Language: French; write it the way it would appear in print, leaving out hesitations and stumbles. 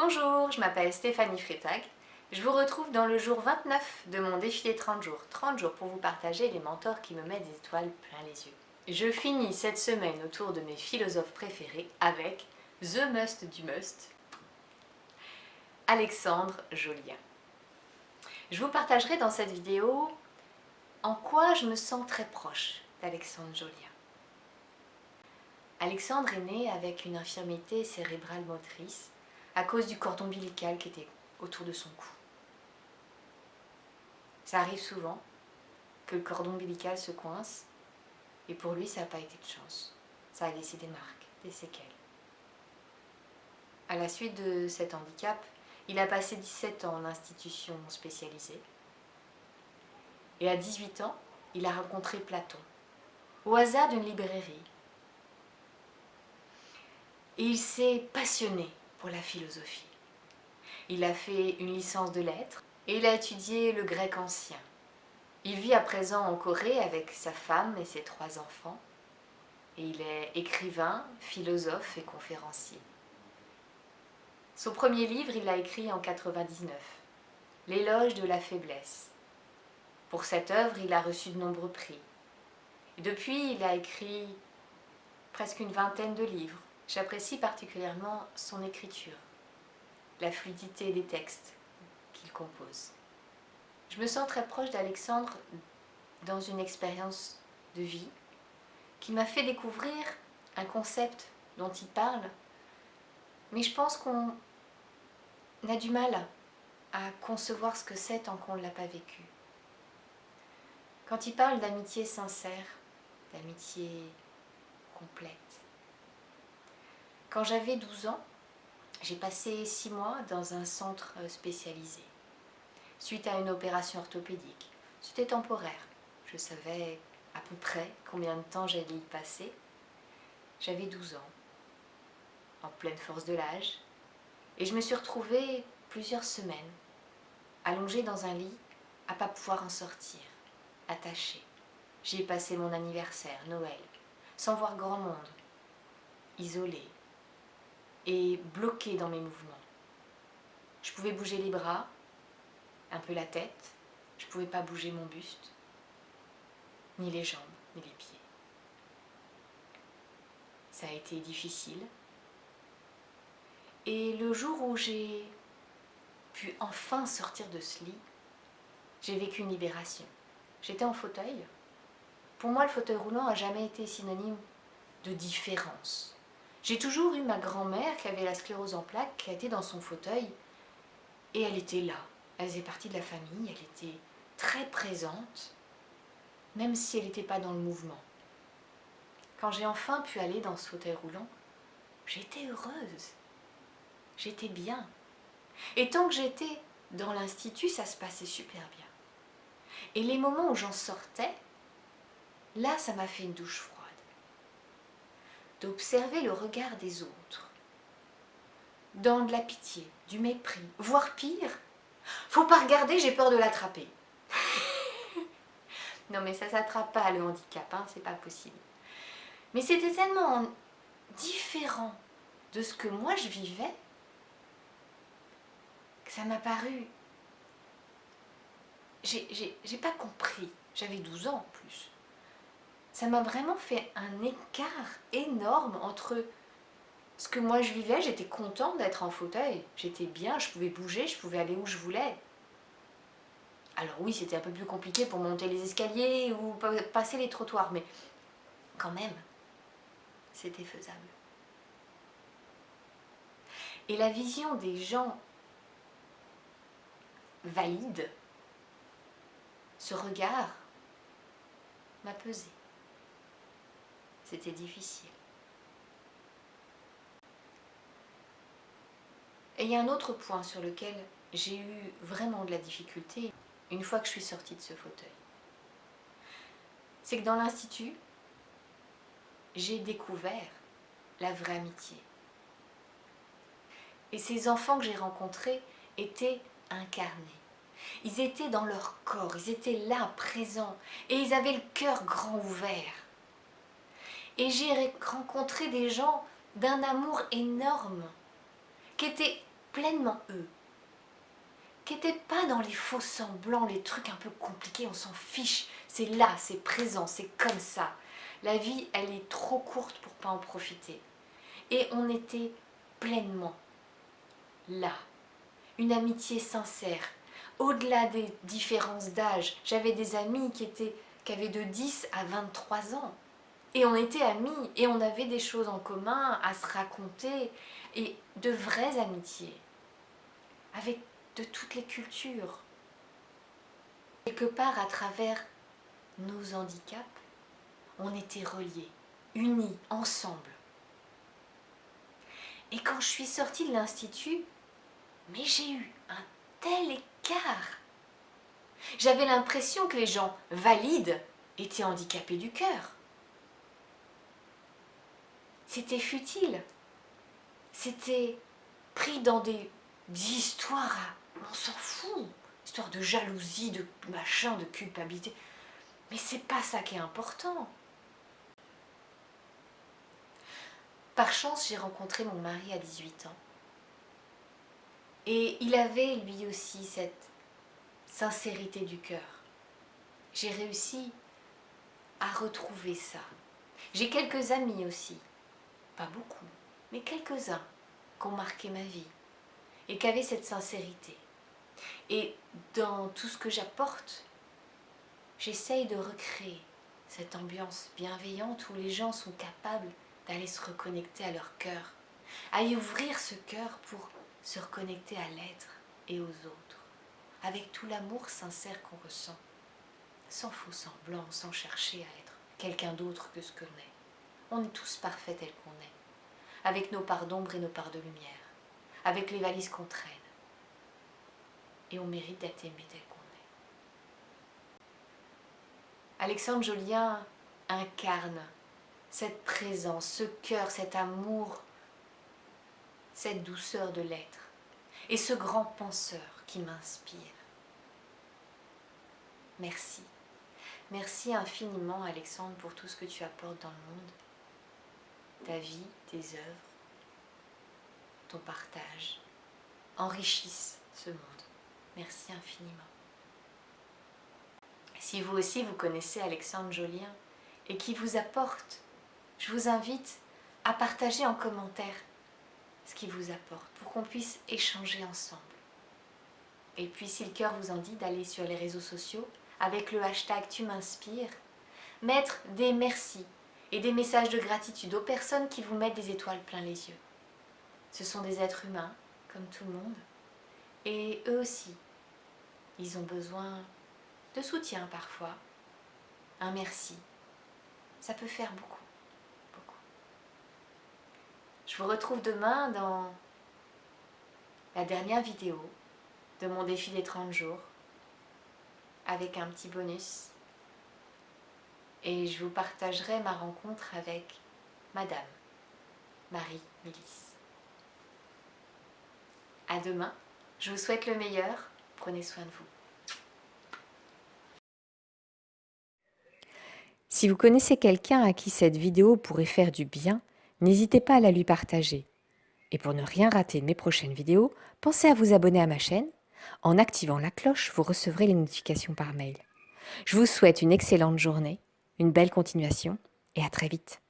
Bonjour, je m'appelle Stéphanie Freitag. Je vous retrouve dans le jour 29 de mon défi des 30 jours. 30 jours pour vous partager les mentors qui me mettent des étoiles plein les yeux. Je finis cette semaine autour de mes philosophes préférés avec The Must du Must, Alexandre Jolien. Je vous partagerai dans cette vidéo en quoi je me sens très proche d'Alexandre Jolien. Alexandre est né avec une infirmité cérébrale motrice à cause du cordon ombilical qui était autour de son cou. Ça arrive souvent que le cordon ombilical se coince et pour lui ça n'a pas été de chance. Ça a laissé des marques, des séquelles. À la suite de cet handicap, il a passé 17 ans en institution spécialisée et à 18 ans, il a rencontré Platon au hasard d'une librairie. Et il s'est passionné pour la philosophie. Il a fait une licence de lettres et il a étudié le grec ancien. Il vit à présent en Corée avec sa femme et ses 3 enfants. Et il est écrivain, philosophe et conférencier. Son premier livre, il l'a écrit en 99, L'éloge de la faiblesse. Pour cette œuvre, il a reçu de nombreux prix. Et depuis, il a écrit presque une vingtaine de livres. J'apprécie particulièrement son écriture, la fluidité des textes qu'il compose. Je me sens très proche d'Alexandre dans une expérience de vie qui m'a fait découvrir un concept dont il parle, mais je pense qu'on a du mal à concevoir ce que c'est tant qu'on ne l'a pas vécu. Quand il parle d'amitié sincère, d'amitié complète. Quand j'avais 12 ans, j'ai passé 6 mois dans un centre spécialisé, suite à une opération orthopédique. C'était temporaire, je savais à peu près combien de temps j'allais y passer. J'avais 12 ans, en pleine force de l'âge, et je me suis retrouvée plusieurs semaines, allongée dans un lit, à ne pas pouvoir en sortir, attachée. J'y ai passé mon anniversaire, Noël, sans voir grand monde, isolée et bloquée dans mes mouvements. Je pouvais bouger les bras, un peu la tête, je ne pouvais pas bouger mon buste, ni les jambes, ni les pieds. Ça a été difficile. Et le jour où j'ai pu enfin sortir de ce lit, j'ai vécu une libération. J'étais en fauteuil. Pour moi, le fauteuil roulant n'a jamais été synonyme de différence. J'ai toujours eu ma grand-mère qui avait la sclérose en plaques, qui a été dans son fauteuil, et elle était là. Elle faisait partie de la famille, elle était très présente, même si elle n'était pas dans le mouvement. Quand j'ai enfin pu aller dans ce fauteuil roulant, j'étais heureuse, j'étais bien. Et tant que j'étais dans l'institut, ça se passait super bien. Et les moments où j'en sortais, là, ça m'a fait une douche froide. D'observer le regard des autres, dans de la pitié, du mépris, voire pire. Faut pas regarder, j'ai peur de l'attraper. Non mais ça s'attrape pas le handicap, hein, c'est pas possible. Mais c'était tellement différent de ce que moi je vivais que ça m'a paru... J'ai pas compris, j'avais 12 ans en plus. Ça m'a vraiment fait un écart énorme entre ce que moi je vivais. J'étais contente d'être en fauteuil, j'étais bien, je pouvais bouger, je pouvais aller où je voulais. Alors oui, c'était un peu plus compliqué pour monter les escaliers ou passer les trottoirs, mais quand même, c'était faisable. Et la vision des gens valides, ce regard m'a pesé. C'était difficile. Et il y a un autre point sur lequel j'ai eu vraiment de la difficulté une fois que je suis sortie de ce fauteuil. C'est que dans l'institut, j'ai découvert la vraie amitié. Et ces enfants que j'ai rencontrés étaient incarnés. Ils étaient dans leur corps, ils étaient là, présents, et ils avaient le cœur grand ouvert. Et j'ai rencontré des gens d'un amour énorme, qui étaient pleinement eux, qui n'étaient pas dans les faux semblants, les trucs un peu compliqués, on s'en fiche, c'est là, c'est présent, c'est comme ça. La vie, elle est trop courte pour pas en profiter. Et on était pleinement là, une amitié sincère, au-delà des différences d'âge. J'avais des amis qui avaient de 10 à 23 ans. Et on était amis, et on avait des choses en commun à se raconter, et de vraies amitiés, avec de toutes les cultures. Quelque part, à travers nos handicaps, on était reliés, unis, ensemble. Et quand je suis sortie de l'institut, mais j'ai eu un tel écart. J'avais l'impression que les gens valides étaient handicapés du cœur. C'était futile. C'était pris dans des histoires, on s'en fout. Histoire de jalousie, de machin, de culpabilité. Mais c'est pas ça qui est important. Par chance, j'ai rencontré mon mari à 18 ans. Et il avait lui aussi cette sincérité du cœur. J'ai réussi à retrouver ça. J'ai quelques amis aussi, pas beaucoup, mais quelques-uns qui ont marqué ma vie et qui avaient cette sincérité. Et dans tout ce que j'apporte, j'essaye de recréer cette ambiance bienveillante où les gens sont capables d'aller se reconnecter à leur cœur, à y ouvrir ce cœur pour se reconnecter à l'être et aux autres, avec tout l'amour sincère qu'on ressent, sans faux semblant, sans chercher à être quelqu'un d'autre que ce qu'on est. On est tous parfaits tels qu'on est, avec nos parts d'ombre et nos parts de lumière, avec les valises qu'on traîne. Et on mérite d'être aimé tel qu'on est. Alexandre Jolien incarne cette présence, ce cœur, cet amour, cette douceur de l'être et ce grand penseur qui m'inspire. Merci. Merci infiniment Alexandre pour tout ce que tu apportes dans le monde, ta vie, tes œuvres, ton partage enrichissent ce monde. Merci infiniment. Si vous aussi vous connaissez Alexandre Jolien et qui vous apporte, je vous invite à partager en commentaire ce qui vous apporte pour qu'on puisse échanger ensemble. Et puis si le cœur vous en dit, d'aller sur les réseaux sociaux avec le hashtag Tu m'inspires, mettre des merci et des messages de gratitude aux personnes qui vous mettent des étoiles plein les yeux. Ce sont des êtres humains comme tout le monde et eux aussi, ils ont besoin de soutien parfois, un merci. Ça peut faire beaucoup. Je vous retrouve demain dans la dernière vidéo de mon défi des 30 jours avec un petit bonus et je vous partagerai ma rencontre avec Madame Marie-Mélis. À demain, je vous souhaite le meilleur, prenez soin de vous. Si vous connaissez quelqu'un à qui cette vidéo pourrait faire du bien, n'hésitez pas à la lui partager. Et pour ne rien rater de mes prochaines vidéos, pensez à vous abonner à ma chaîne. En activant la cloche, vous recevrez les notifications par mail. Je vous souhaite une excellente journée, une belle continuation et à très vite.